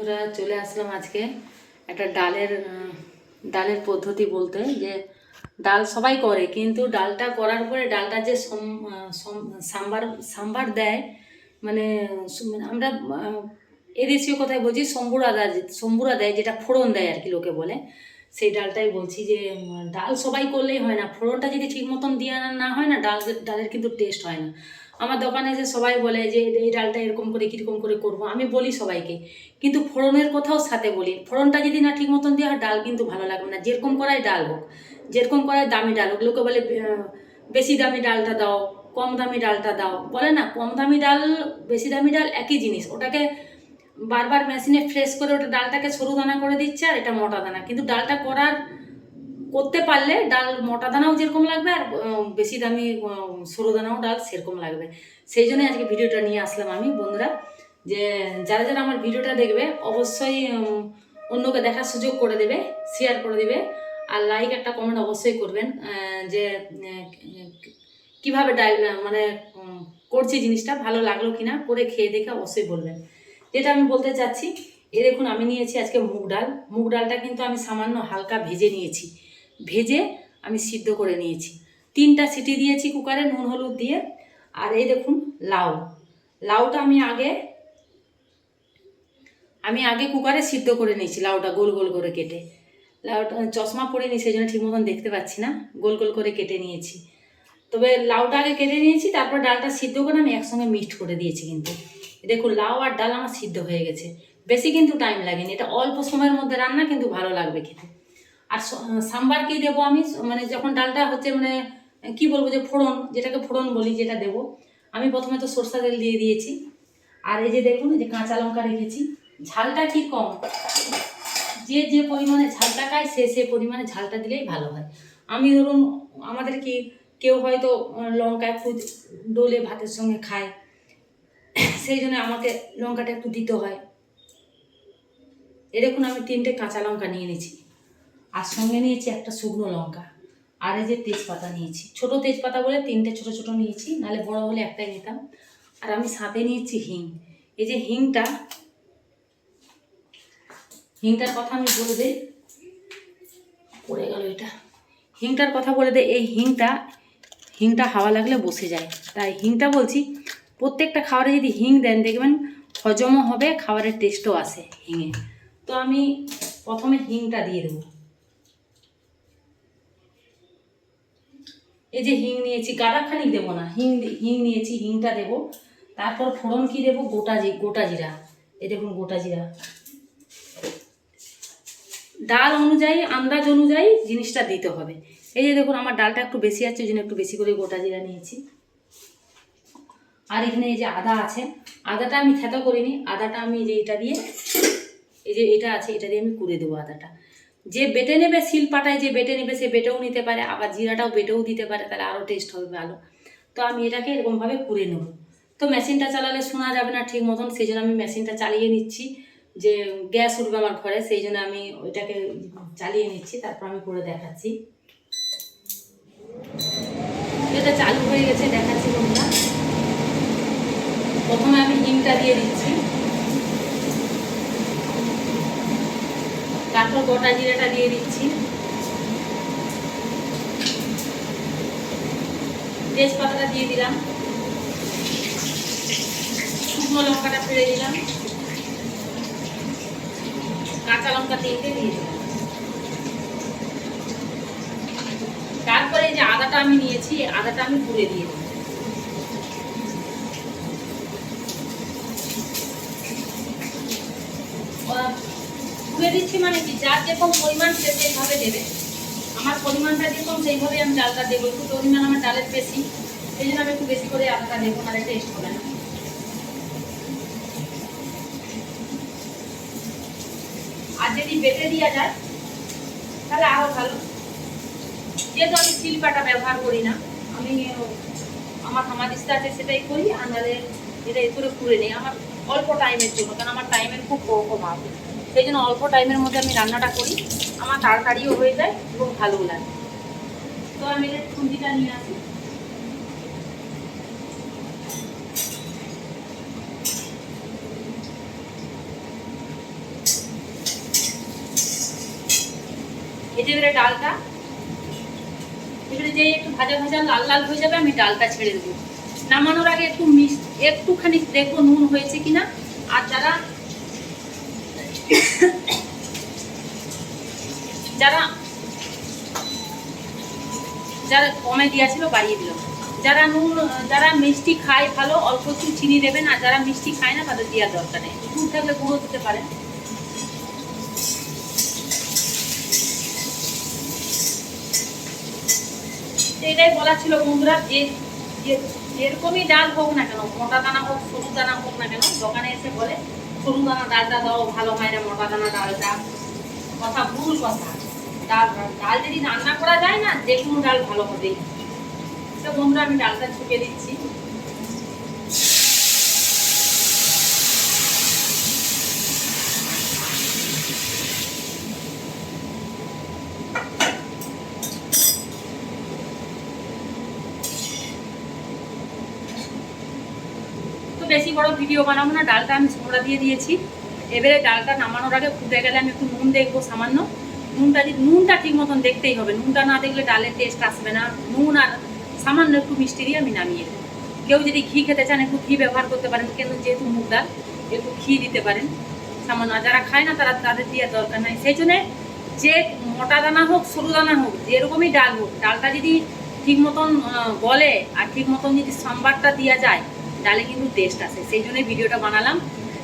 বন্ধুরা, চলে আসলাম আজকে একটা ডালের পদ্ধতি বলতে। যে ডাল সবাই করে, কিন্তু ডালটা করার পরে ডালটা যে সাম্বার সাম্বার দেয়, মানে আমরা এদেশীয় কথায় বলছি সম্বুরা দেয়, যেটা ফোড়ন দেয় আর কি লোকে বলে, সেই ডালটাই বলছি। যে ডাল সবাই করলেই হয় না, ফোড়নটা যদি ঠিক মতন দেওয়া না হয় না, ডালের কিন্তু টেস্ট হয় না। আমার দোকানে এসে সবাই বলে যে এই ডালটা এরকম করে কীরকম করে করবো, আমি বলি সবাইকে, কিন্তু ফোড়নের কথাও সাথে বলি। ফোড়নটা যদি না ঠিক মতন দেওয়া হয়, ডাল কিন্তু ভালো লাগবে না। যেরকম করাই ডাল হোক, যেরকম করাই দামি ডাল হোক, লোকে বলে বেশি দামি ডালটা দাও, কম দামি ডালটা দাও, বলে না কম দামি ডাল বেশি দামি ডাল একই জিনিস। ওটাকে বারবার মেশিনে ফ্রেশ করে ওটা ডালটাকে সরু দানা করে দিচ্ছে, আর এটা মোটা দানা। কিন্তু ডালটা করতে পারলে ডাল মোটা দানাও যেরকম লাগবে, আর বেশি দামি সরু দানাও ডাল সেরকম লাগবে। সেই জন্যই আজকে ভিডিওটা নিয়ে আসলাম আমি। বন্ধুরা, যে যারা যারা আমার ভিডিওটা দেখবে, অবশ্যই অন্যকে দেখার সুযোগ করে দেবে, শেয়ার করে দেবে, আর লাইক একটা কমেন্ট অবশ্যই করবেন। যে কীভাবে মানে করছি, জিনিসটা ভালো লাগলো কিনা, করে খেয়ে দেখে অবশ্যই বলবেন। যেটা আমি বলতে চাচ্ছি, দেখুন আমি নিয়েছি আজকে মুগ ডালটা কিন্তু আমি সামান্য হালকা ভেজে নিয়েছি। ভেজে আমি সিদ্ধ করে নিয়েছি, 3টা সিটি দিয়েছি কুকারে নুন হলুদ দিয়ে। আর এই দেখুন লাউটা আমি আগে কুকারে সিদ্ধ করে নিয়েছি। লাউটা গোল গোল করে কেটে, লাউটা চশমা পরে নি সেই জন্য ঠিক মতন দেখতে পাচ্ছি না, গোল গোল করে কেটে নিয়েছি। তবে লাউটা আগে কেটে নিয়েছি, তারপর ডালটা সিদ্ধ করে আমি একসঙ্গে মিক্সড করে দিয়েছি। কিন্তু দেখুন লাউ আর ডাল আমার সিদ্ধ হয়ে গেছে, বেশি কিন্তু টাইম লাগেনি। এটা অল্প সময়ের মধ্যে রান্না, কিন্তু ভালো লাগবে খেতে। আর সাম্বার কি দেবো আমি, মানে যখন ডালটা হচ্ছে, মানে কি বলবো, যে ফোড়ন, যেটাকে ফোড়ন বলি, যেটা দেবো আমি প্রথমে তো সরষা তেল দিয়ে দিয়েছি। আর এই যে দেখুন, এই যে কাঁচা লঙ্কা রেখেছি। ঝালটা কি কম, যে পরিমাণে ঝালটা খায় সে পরিমাণে ঝালটা দিলেই ভালো হয়। আমি ধরুন, আমাদের কি কেউ হয়তো লঙ্কা একটু ডলে ভাতের সঙ্গে খায়, সেই জন্য আমাকে লঙ্কাটা একটু দিতে হয়। দেখুন আমি 3টে কাঁচা লঙ্কা নিয়ে নিয়েছি, আর সঙ্গে নিয়েছি একটা শুকনো লঙ্কা, আর এই যে তেজপাতা নিয়েছি। ছোট তেজপাতা বলে 3টে ছোট ছোট নিয়েছি, নাহলে বড় হলে একটাই নিতাম। আর আমি সাথে নিয়েছি হিং। এই যে হিংটার কথা আমি বলে দিই, পড়ে গেল এটা। হিংটার কথা বলে দিই, এই হিংটা হাওয়া লাগলে বসে যায়, তাই হিংটা বলছি। প্রত্যেকটা খাবারে যদি হিং দেন, দেখবেন হজমও হবে, খাবারের টেস্টও আসে হিঙে। তো আমি প্রথমে হিংটা দিয়ে দেবো। এই যে হিং নিয়েছি, গাদাখানিক দেবো না, হিং নিয়েছি, হিংটা দেবো। তারপর ফোড়ন কি দেবো, গোটা জিরা। এই দেখুন গোটা জিরা, ডাল অনুযায়ী, আন্দাজ অনুযায়ী জিনিসটা দিতে হবে। এই যে দেখুন আমার ডালটা একটু বেশি আছে, ওই জন্য একটু বেশি করে গোটা জিরা নিয়েছি। আর এখানে এই যে আদা আছে, আদাটা আমি থেতো করিনি, আদাটা আমি যে এটা দিয়ে, এই যে এটা আছে, এটা দিয়ে আমি কুড়ে দেবো আদাটা। যে বেটে নেবে, শিল পাটায় যে বেটে নেবে, সে বেটেও নিতে পারে, আবার জিরাটাও বেটেও দিতে পারে, তাহলে আরও টেস্ট হবে ভালো। তো আমি এটাকে এরকমভাবে কুড়ে নেব। তো মেশিনটা চালালে শোনা যাবে না ঠিক মতন, সেই জন্য আমি মেশিনটা চালিয়ে নিচ্ছি। যে গ্যাস উঠবে আমার ঘরে, সেই জন্য আমি ওইটাকে চালিয়ে নিচ্ছি, তারপর আমি করে দেখাচ্ছি। এটা চালু হয়ে গেছে, দেখাচ্ছি বন্ধুরা। প্রথমে আমি হিংটা দিয়ে দিচ্ছি, তারপর গোটা জিরাটা দিয়ে দিচ্ছি, তেজপাতাটা দিয়ে দিলাম, শুকনো লঙ্কাটা ফেলে দিলাম, কাঁচা লঙ্কা 3টে দিয়ে দিলাম। তারপরে যে আদাটা আমি নিয়েছি, আদাটা আমি পুড়ে দিয়ে দেবো। পুড়ে দিচ্ছি মানে কি, যার যেরকম পরিমাণ সে সেইভাবে দেবে। আমার পরিমাণটা যেরকম সেইভাবে আমি ডালটা দেবো। একটু পরিমাণ আমার ডালের বেশি, সেই জন্য আমি একটু বেশি করে আদাটা দেবো, নাহলে টেস্ট হবে না। আর যদি বেটে দেওয়া যায় তাহলে আরও ভালো। যেহেতু আমি শিলপাটা ব্যবহার করি না, আমি আমার হামাদিস্তা আছে সেটাই করি, আর নাহলে এটা এ করে পুড়ে নিই আমার অল্প টাইমের জন্য, কারণ আমার টাইমের খুব কম আছে। সেই জন্য অল্প টাইমের মধ্যে আমি রান্নাটা করি, আমার তাড়াতাড়িও হয়ে যায় এবং ভালোও লাগে। তো আমি এর খুন্তিটা নিয়ে আসি। এই যে এবারে ডালটা এবারে যে একটু ভাজা ভাজা লাল লাল হয়ে যাবে আমি ডালটা ছেড়ে দেবো। নামানোর আগে একটুখানি দেখবো নুন হয়েছে কিনা। আর যারা যারা যারা কমে দিয়েছিল বাড়িয়ে দিল। যারা মিষ্টি খায় ভালো অল্প একটু চিনি দেবেন, আর যারা মিষ্টি খায় না তাদের দেওয়ার দরকার নেই। গুড় থাকলে গুঁড়ো দিতে পারেন। এটাই বলা ছিল বন্ধুরা, যে যেরকমই ডাল হোক না কেন, মোটা দানা হোক সরু দানা হোক না কেন, দোকানে এসে বলে সরু দানা ডালটা দাও, ভালো হয় না মোটা দানা ডালটা। কথা ভুল কথা। ডাল যদি রান্না করা যায় না, যে কোনো ডাল ভালো হবেই। তো বন্ধুরা আমি ডালটা ছুঁকে দিচ্ছি। বেশি বড় ভিডিও বানাবো না, ডালটা আমি ছোঁড়া দিয়ে দিয়েছি। এবারে ডালটা নামানোর আগে ফুটে গেলে আমি একটু নুন দেখবো সামান্য। নুনটা ঠিক মতন দেখতেই হবে, নুনটা না দেখলে ডালের টেস্ট আসবে না। নুন আর সামান্য একটু মিষ্টি দিয়ে আমি নামিয়ে দেবো। কেউ যদি ঘি খেতে চান একটু ঘি ব্যবহার করতে পারেন, কিন্তু যেহেতু মুগ ডাল একটু ঘি দিতে পারেন সামান্য। যারা খায় না তাদের দিয়ে দরকার নাই। সেই জন্যে যে মোটা দানা হোক সরু দানা হোক, যেরকমই ডাল হোক, ডালটা যদি ঠিক মতন গলে আর ঠিক মতন যদি সাম্বারটা দেওয়া যায়, ডালে কিন্তু টেস্ট আসে। সেই জন্যই ভিডিওটা বানালাম।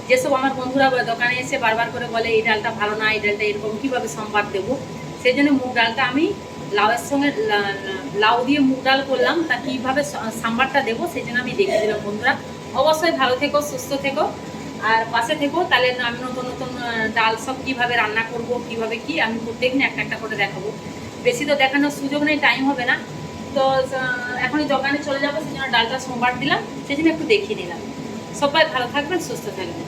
যেসব আমার বন্ধুরা দোকানে এসে বারবার করে বলে এই ডালটা ভালো না, এই ডালটা এরকম, কীভাবে সম্বার দেবো, সেই জন্য মুগ ডালটা আমি লাউয়ের সঙ্গে লাউ দিয়ে মুগ ডাল করলাম, তা কীভাবে সাম্বারটা দেবো সেই জন্য আমি দেখে দিলাম। বন্ধুরা অবশ্যই ভালো থেকো, সুস্থ থেকো, আর পাশে থেকো। তাহলে আমি নতুন নতুন ডাল সব কীভাবে রান্না করব, কীভাবে কি আমি প্রত্যেকদিন একটা একটা করে দেখাবো। বেশি তো দেখানোর সুযোগ নেই, টাইম হবে না। তো এখনই দোকানে চলে যাবো, সেই জন্য ডালটা সোমবার দিলাম, সেই জন্য একটু দেখিয়ে নিলাম। সবাই ভালো থাকবেন, সুস্থ থাকবেন।